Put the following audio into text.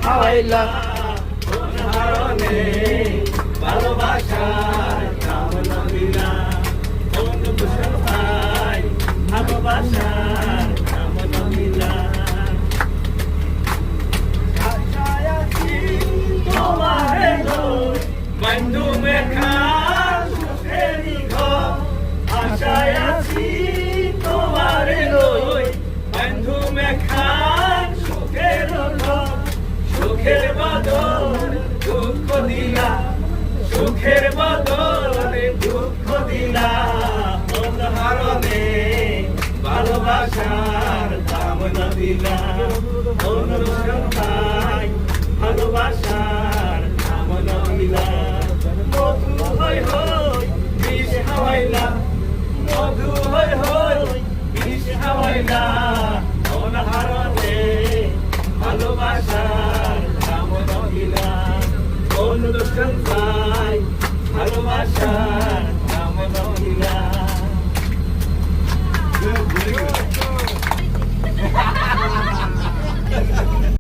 হাওয়াইলা কোন হারণে ভালোবাসার নাম না দিলা কোন ভূষণ ভাই ভালোবাসার নাম না দিলা আশায় আছি তোমারে লই বন্ধু মেঘা সুখেরি ঘর আশায় আছি তোমারে লই বন্ধু মেঘা সুখের ঘর সুখের বদলে দুঃখ দিলা সুখের বদলে দুঃখ দিলা কোন হারণে ভালোবাসার দাম না দিলা কোন ভাই ভালোবাসার দাম না দিলা মধু হই হই বিষ হাওয়াইলা মধু হই হই বিষ হাওয়াইলা কোন হারণে ভালোবাসা